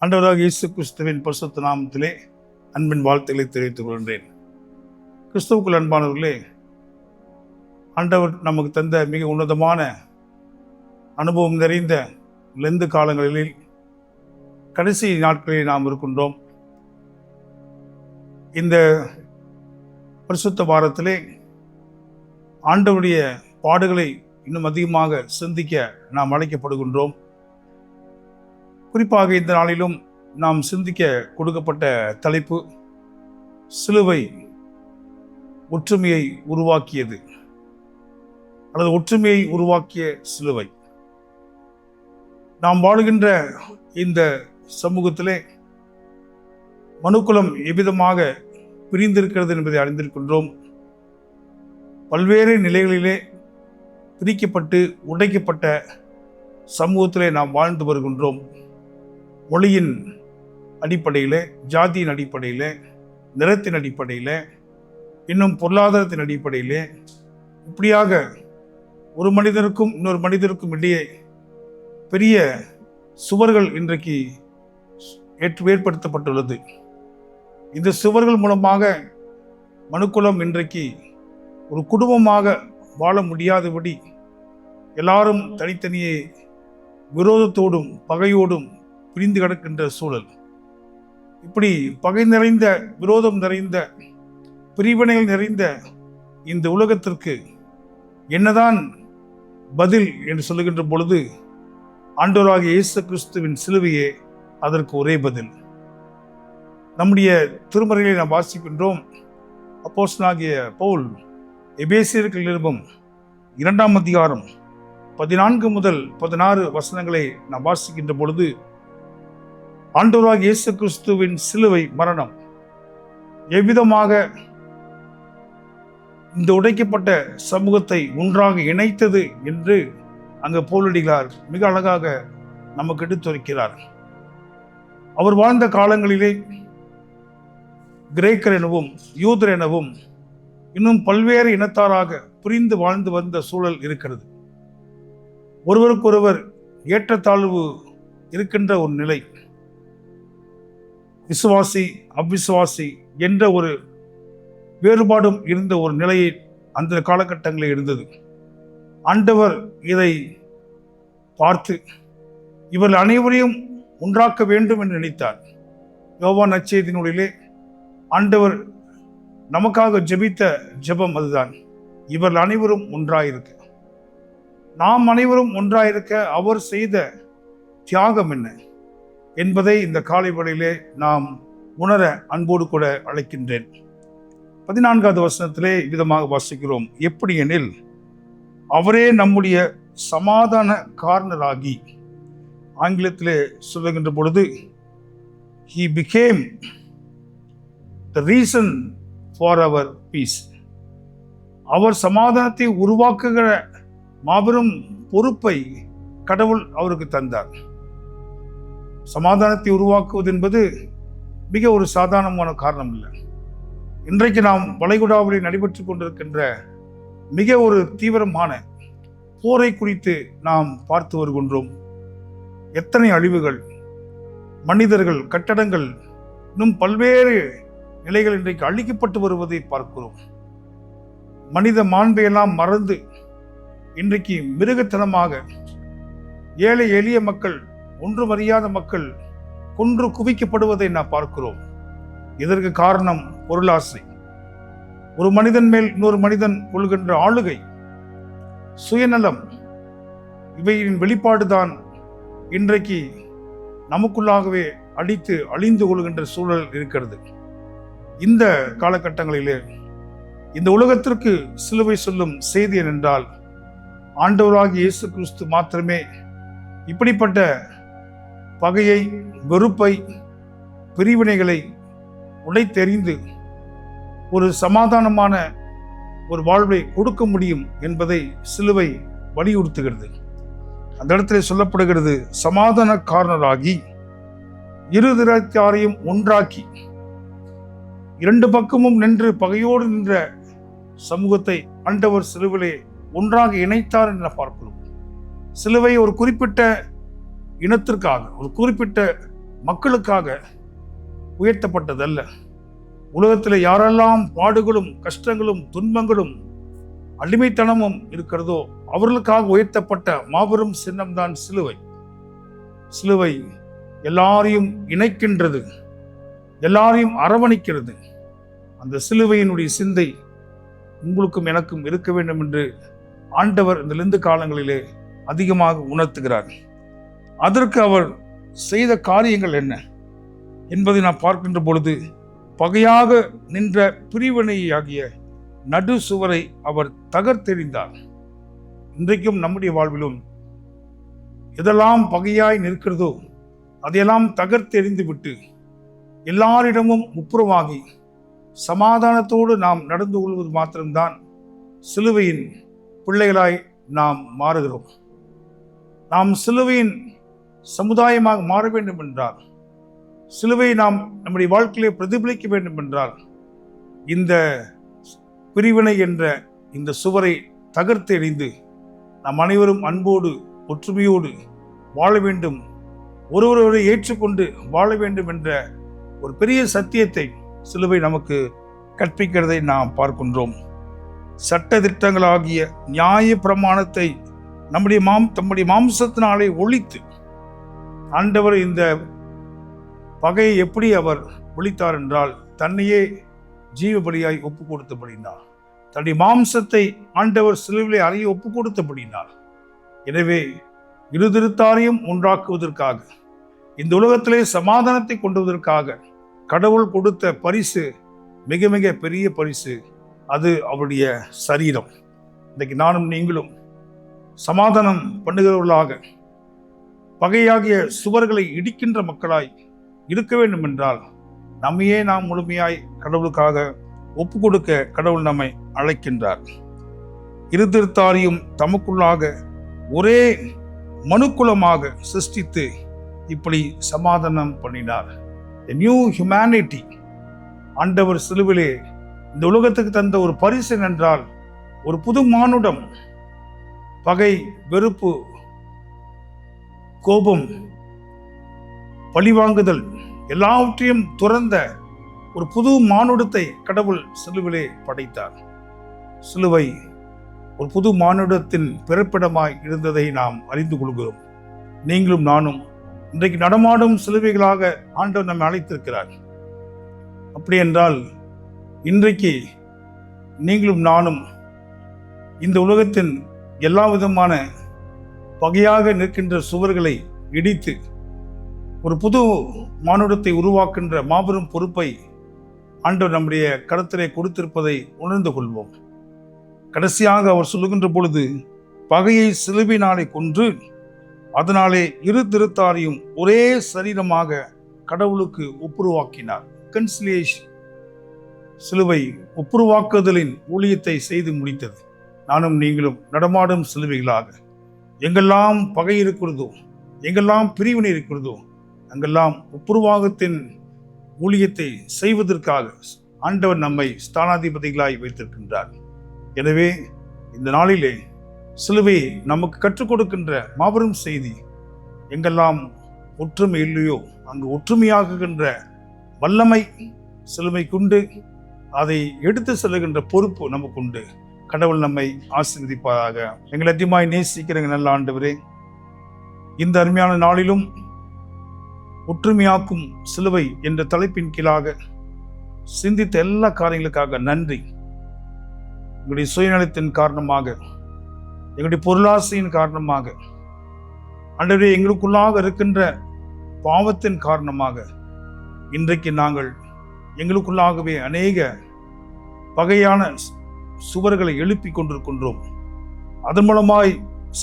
ஆண்டவராக இயேசு கிறிஸ்துவின் பரிசுத்த நாமத்திலே அன்பின் வாழ்த்துக்களை தெரிவித்துக் கொள்கிறேன். கிறிஸ்துவுக்குள் அன்பானவர்களே, ஆண்டவர் நமக்கு தந்த மிக உன்னதமான அனுபவம் நிறைந்த லெந்து காலங்களில் கடைசி நாட்களில் நாம் இருக்கின்றோம். இந்த பரிசுத்த வாரத்திலே ஆண்டவருடைய பாடுகளை இன்னும் அதிகமாக சிந்திக்க நாம் அழைக்கப்படுகின்றோம். குறிப்பாக இந்த நாளிலும் நாம் சிந்திக்க கொடுக்கப்பட்ட தலைப்பு சிலுவை ஒற்றுமையை உருவாக்கியது, அல்லது ஒற்றுமையை உருவாக்கிய சிலுவை. நாம் வாழுகின்ற இந்த சமூகத்திலே மனுக்குலம் எவ்விதமாக பிரிந்திருக்கிறது என்பதை அறிந்திருக்கின்றோம். பல்வேறு நிலைகளிலே பிரிக்கப்பட்டு உடைக்கப்பட்ட சமூகத்திலே நாம் வாழ்ந்து வருகின்றோம். மொழியின் அடிப்படையில், ஜாதியின் அடிப்படையில், நிறத்தின் அடிப்படையில், இன்னும் பொருளாதாரத்தின் அடிப்படையில், இப்படியாக ஒரு மனிதருக்கும் இன்னொரு மனிதருக்கும் இடையே பெரிய சுவர்கள் இன்றைக்கு ஏற்படுத்தப்பட்டுள்ளது. இந்த சுவர்கள் மூலமாக மனுக்குலம் இன்றைக்கு ஒரு குடும்பமாக வாழ முடியாதபடி எல்லாரும் தனித்தனியே விரோதத்தோடும் பகையோடும் பிரிந்து கிடக்கின்ற சூழல். இப்படி பகை நிறைந்த, விரோதம் நிறைந்த, பிரிவினைகள் நிறைந்த இந்த உலகத்திற்கு என்னதான் பதில் என்று சொல்லுகின்ற பொழுது ஆண்டவராகிய இயேசு கிறிஸ்துவின் சிலுவையே அதற்கு ஒரே பதில். நம்முடைய திருமறைகளை நாம் வாசிக்கின்றோம். அப்போஸ்தலனாகிய பவுல் எபேசியருக்கு நிருபம் 2ஆம் அதிகாரம் 14 முதல் 16 வசனங்களை நாம் வாசிக்கின்ற பொழுது ஆண்டவராகிய இயேசு கிறிஸ்துவின் சிலுவை மரணம் எவ்விதமாக இந்த உடைக்கப்பட்ட சமூகத்தை ஒன்றாக இணைத்தது என்று அங்கு பவுலடிகளார் மிக அழகாக நமக்கு எடுத்துரைக்கிறார். அவர் வாழ்ந்த காலங்களிலே கிரேக்கர் எனவும் யூதர் எனவும் இன்னும் பல்வேறு இனத்தாராக பிரிந்து வாழ்ந்து வந்த சூழல் இருக்கிறது. ஒருவருக்கொருவர் ஏற்றத்தாழ்வு இருக்கின்ற ஒரு நிலை, விசுவாசி அவ்விசுவாசி என்ற ஒரு வேறுபாடும் இருந்த ஒரு நிலையை அந்த காலகட்டங்களில் இருந்தது. ஆண்டவர் இதை பார்த்து இவர்கள் அனைவரையும் ஒன்றாக்க வேண்டும் என்று நினைத்தார். யோவான் நற்செய்தியிலே ஆண்டவர் நமக்காக ஜெபித்த ஜெபம் அதுதான், இவர்கள் அனைவரும் ஒன்றாயிருக்க. நாம் அனைவரும் ஒன்றாயிருக்க அவர் செய்த தியாகம் என்ன என்பதை இந்த காலை வேளையிலே நாம் உணர அன்போடு கூட அழைக்கின்றேன். 14வது வசனத்திலே விதமாக வாசிக்கிறோம். எப்படி எனில் அவரே நம்முடைய சமாதான காரணராகி, ஆங்கிலத்திலே சொல்லுகின்ற பொழுது he became the reason for our peace. அவர் சமாதானத்தை உருவாக்குகிற மாபெரும் பொறுப்பை கடவுள் அவருக்கு தந்தார். சமாதானத்தை உருவாக்குவது என்பது மிக ஒரு சாதாரணமான காரணம் இல்லை. இன்றைக்கு நாம் வளைகுடாவில் நடைபெற்று கொண்டிருக்கின்ற மிக ஒரு தீவிரமான போரை குறித்து நாம் பார்த்து வருகின்றோம். எத்தனை அழிவுகள், மனிதர்கள், கட்டடங்கள், இன்னும் பல்வேறு நிலைகள் இன்றைக்கு அழிக்கப்பட்டு வருவதை பார்க்கிறோம். மனித மாண்பையெல்லாம் மறந்து இன்றைக்கு மிருகத்தனமாக ஏழை எளிய மக்கள், ஒன்றும் அறியாத மக்கள் கொன்று குவிக்கப்படுவதை நாம் பார்க்கிறோம். இதற்கு காரணம் பொருளாசை, ஒரு மனிதன் மேல் இன்னொரு மனிதன் கொள்கின்ற ஆளுகை, சுயநலம், இவையின் வெளிப்பாடுதான் இன்றைக்கு நமக்குள்ளாகவே அடித்து அழிந்து கொள்கின்ற சூழல் இருக்கிறது. இந்த காலகட்டங்களிலே இந்த உலகத்திற்கு சிலுவை சொல்லும் செய்தி என்னென்றால், ஆண்டவராகிய இயேசு கிறிஸ்து மாத்திரமே இப்படிப்பட்ட பகையை, வெறுப்பை, பிரிவினைகளை உடைத்தெறிந்து ஒரு சமாதானமான ஒரு வாழ்வை கொடுக்க முடியும் என்பதை சிலுவை வலியுறுத்துகிறது. அந்த இடத்துல சொல்லப்படுகிறது, சமாதான காரணராகி இரு திறத்தாரையும் ஒன்றாக்கி, இரண்டு பக்கமும் நின்று பகையோடு நின்ற சமூகத்தை ஆண்டவர் சிலுவிலே ஒன்றாக இணைத்தார் என்று பார்க்கிறோம். சிலுவை ஒரு குறிப்பிட்ட இனத்திற்காக, ஒரு குறிப்பிட்ட மக்களுக்காக உயர்த்தப்பட்டதல்ல. உலகத்தில் யாரெல்லாம் பாடுகளும் கஷ்டங்களும் துன்பங்களும் அடிமைத்தனமும் இருக்கிறதோ அவர்களுக்காக உயர்த்தப்பட்ட மாபெரும் சின்னம்தான் சிலுவை. சிலுவை எல்லாரையும் இணைக்கின்றது, எல்லாரையும் அரவணைக்கிறது. அந்த சிலுவையினுடைய சிந்தை உங்களுக்கும் எனக்கும் இருக்க வேண்டும் என்று ஆண்டவர் இந்த லெந்து காலங்களிலே அதிகமாக உணர்த்துகிறார். அதற்கு அவர் செய்த காரியங்கள் என்ன என்பதை நாம் பார்க்கின்ற பொழுது, பகையாக நின்ற பிரிவினையாகிய நடு சுவரை அவர் தகர்த்தெறிந்தார். இன்றைக்கும் நம்முடைய வாழ்விலும் எதெல்லாம் பகையாய் நிற்கிறதோ அதையெல்லாம் தகர்த்தெறிந்து விட்டு எல்லாரிடமும் ஒப்புரவாகி சமாதானத்தோடு நாம் நடந்து கொள்வது மாத்திரம்தான் சிலுவையின் பிள்ளைகளாய் நாம் மாறுகிறோம். நாம் சிலுவையின் சமுதாயமாக மாற வேண்டும் என்றால், சிலுவை நாம் நம்முடைய வாழ்க்கையிலே பிரதிபலிக்க வேண்டும் என்றால், இந்த பிரிவினை என்ற இந்த சுவரை தகர்த்து எறிந்து நாம் அனைவரும் அன்போடு ஒற்றுமையோடு வாழ வேண்டும், ஒருவரை ஏற்றுக்கொண்டு வாழ வேண்டும் என்ற ஒரு பெரிய சத்தியத்தை சிலுவை நமக்கு கற்பிக்கிறதை நாம் பார்க்கின்றோம். சட்ட திட்டங்களாகிய நியாய பிரமாணத்தை தம்முடைய மாம்சத்தினாலே ஒழித்து ஆண்டவர் இந்த பகையை எப்படி அவர் ஒழித்தார் என்றால், தன்னையே ஜீவ பலியாய் ஒப்பு கொடுத்தபடினார். தன்னுடைய மாம்சத்தை ஆண்டவர் சிலுவிலே அறைய ஒப்பு கொடுத்தபடினார். எனவே இருதிருத்தாரையும் ஒன்றாக்குவதற்காக, இந்த உலகத்திலே சமாதானத்தை கொண்டுவதற்காக கடவுள் கொடுத்த பரிசு மிக மிக பெரிய பரிசு. அது அவருடைய சரீரம். இன்றைக்கு நானும் நீங்களும் சமாதானம் பண்ணுகிறவர்களாக, பகையாகிய சுவர்களை இடிக்கின்ற மக்களாய் இருக்க வேண்டும் என்றால், நம்மையே நாம் முழுமையாய் கடவுளுக்காக ஒப்பு கொடுக்க கடவுள் நம்மை அழைக்கின்றார். இருதிருத்தாரையும் தமக்குள்ளாக ஒரே மனுக்குலமாக சிருஷ்டித்து இப்படி சமாதானம் பண்ணினார். New humanity. ஆண்டவர் சிலுவிலே இந்த உலகத்துக்கு தந்த ஒரு பரிசு என்றால் ஒரு புது மானுடம். பகை, வெறுப்பு, கோபம், பழிவாங்குதல் எல்லாவற்றையும் துறந்த ஒரு புது மானுடத்தை கடவுள் சிலுவிலே படைத்தார். சிலுவை ஒரு புது மானுடத்தின் பிறப்பிடமாய் இருந்ததை நாம் அறிந்து கொள்கிறோம். நீங்களும் நானும் இன்றைக்கு நடமாடும் சிலுவைகளாக ஆண்டவர் நம்மை அழைத்திருக்கிறார். அப்படி என்றால் இன்றைக்கு நீங்களும் நானும் இந்த உலகத்தின் எல்லா விதமான பகையாக நிற்கின்ற சுவர்களை இடித்து ஒரு புது மானுடத்தை உருவாக்கின்ற மாபெரும் பொறுப்பை ஆண்டவர் நம்முடைய கருத்திலே கொடுத்திருப்பதை உணர்ந்து கொள்வோம். கடைசியாக அவர் சொல்லுகின்ற பொழுது, பகையை சிலுவினாலே கொன்று அதனாலே இரு திருத்தாரையும் ஒரே சரீரமாக கடவுளுக்கு ஒப்புருவாக்கினார். கன்சிலியேஷன். சிலுவை ஒப்புருவாக்குதலின் ஊழியத்தை செய்து முடித்தது. நானும் நீங்களும் நடமாடும் சிலுவைகளாக, எங்கெல்லாம் பகை இருக்கிறதோ, எங்கெல்லாம் பிரிவினை இருக்கிறதோ, அங்கெல்லாம் ஒப்புருவாகத்தின் ஊழியத்தை செய்வதற்காக ஆண்டவர் நம்மை ஸ்தானாதிபதிகளாய் வைத்திருக்கின்றார். எனவே இந்த நாளிலே சிலுவை நமக்கு கற்றுக் கொடுக்கின்ற மாபெரும் செய்தி, எங்கெல்லாம் ஒற்றுமை இல்லையோ அங்கு ஒற்றுமையாகுகின்ற வல்லமை சிலுவை கொண்டு அதை எடுத்து செல்லுகின்ற பொறுப்பு நமக்கு உண்டு. கடவுள் நம்மை ஆசீர்வதிப்பாராக. எங்களை அதிகமாய் நேசிக்கிற நல்ல ஆண்டவரே, இந்த அருமையான நாளிலும் ஒற்றுமையாக்கும் சிலுவை என்ற தலைப்பின் கீழாக சிந்தித்த எல்லா காரியங்களுக்காக நன்றி. எங்களுடைய சுயநலத்தின் காரணமாக, எங்களுடைய பொருளாசையின் காரணமாக, ஆண்டவரே எங்களுக்குள்ளாக இருக்கின்ற பாவத்தின் காரணமாக இன்றைக்கு நாங்கள் எங்களுக்குள்ளாகவே அநேக பகையான சுவர்களை எழுப்பி கொண்டிருக்கின்றோம். அதன் மூலமாய்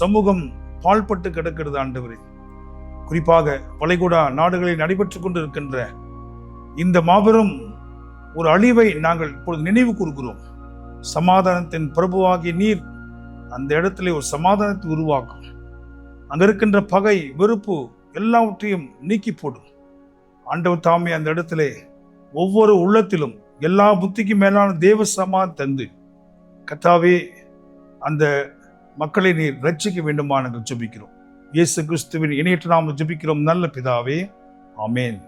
சமூகம் பாழ்பட்டு கிடக்கிறது. ஆண்டவரே, குறிப்பாக வளைகுடா நாடுகளில் நடைபெற்றுக் கொண்டிருக்கின்ற இந்த மாபெரும் ஒரு அழிவை நாங்கள் இப்பொழுது நினைவு கூறுகிறோம். சமாதானத்தின் பிரபுவாகிய நீர் அந்த இடத்துல ஒரு சமாதானத்தை உருவாக்கும். அங்க இருக்கின்ற பகை, வெறுப்பு எல்லாவற்றையும் நீக்கி போடும். ஆண்டவர் தாமே அந்த இடத்துல ஒவ்வொரு உள்ளத்திலும் எல்லா புத்திக்கும் மேலான தேவ சமாதானம் தந்து, கர்த்தாவே அந்த மக்களை நீர் ரட்சிக்க வேண்டுமா நாங்கள் ஜெபிக்கிறோம். இயேசு கிறிஸ்துவின் இணையற்ற நாமத்தில் ஜெபிக்கிறோம் நல்ல பிதாவே, ஆமென்.